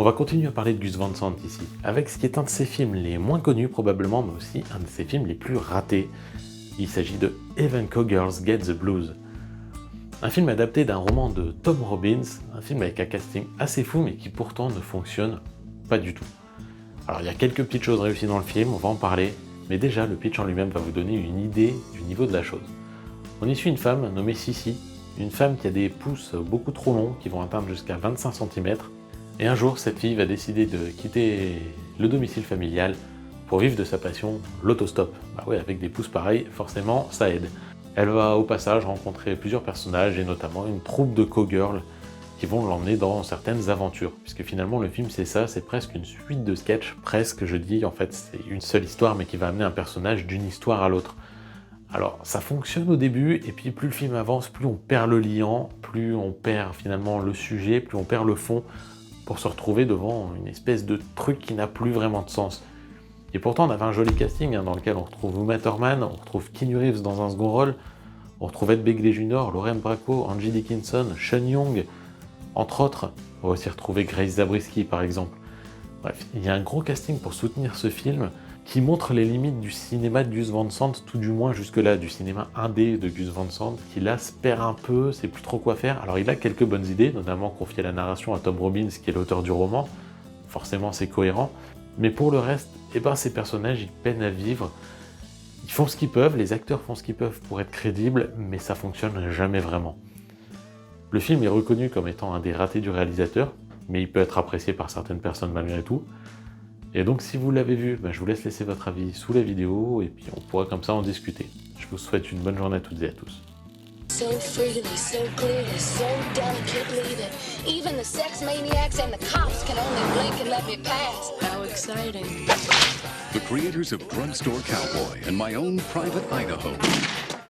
On va continuer à parler de Gus Van Sant ici, avec ce qui est un de ses films les moins connus probablement, mais aussi un de ses films les plus ratés. Il s'agit de Even Cowgirls Get the Blues. Un film adapté d'un roman de Tom Robbins, un film avec un casting assez fou mais qui pourtant ne fonctionne pas du tout. Alors il y a quelques petites choses réussies dans le film, on va en parler, mais déjà le pitch en lui-même va vous donner une idée du niveau de la chose. On y suit une femme nommée Sissy, une femme qui a des pouces beaucoup trop longs qui vont atteindre jusqu'à 25 cm, et un jour cette fille va décider de quitter le domicile familial pour vivre de sa passion, l'autostop. Bah ouais, avec des pouces pareils, forcément ça aide. Elle va au passage rencontrer plusieurs personnages et notamment une troupe de cowgirls qui vont l'emmener dans certaines aventures. Puisque finalement le film c'est ça, c'est presque une suite de sketchs, presque je dis, en fait c'est une seule histoire mais qui va amener un personnage d'une histoire à l'autre. Alors ça fonctionne au début et puis plus le film avance, plus on perd le liant, plus on perd finalement le sujet, plus on perd le fond pour se retrouver devant une espèce de truc qui n'a plus vraiment de sens. Et pourtant on avait un joli casting dans lequel on retrouve Uma Thurman, on retrouve Keanu Reeves dans un second rôle, on retrouve Ed Begley Jr., Lauren Bracco, Angie Dickinson, Sean Young, entre autres. On va aussi retrouver Grace Zabriskie par exemple. Bref, il y a un gros casting pour soutenir ce film qui montre les limites du cinéma de Gus Van Sant, tout du moins jusque-là, du cinéma indé de Gus Van Sant, qui là se perd un peu, sait plus trop quoi faire. Alors il a quelques bonnes idées, notamment confier la narration à Tom Robbins, qui est l'auteur du roman, forcément c'est cohérent, mais pour le reste, ces personnages ils peinent à vivre, ils font ce qu'ils peuvent, les acteurs font ce qu'ils peuvent pour être crédibles, mais ça fonctionne jamais vraiment. Le film est reconnu comme étant un des ratés du réalisateur, mais il peut être apprécié par certaines personnes malgré tout. Et donc si vous l'avez vu, je vous laisse laisser votre avis sous la vidéo et puis on pourra comme ça en discuter. Je vous souhaite une bonne journée à toutes et à tous. So freely, so clearly, so delicately that even the sex maniacs and the cops can only blink and let me pass. How exciting. The creators of Drugstore Cowboy and My Own Private Idaho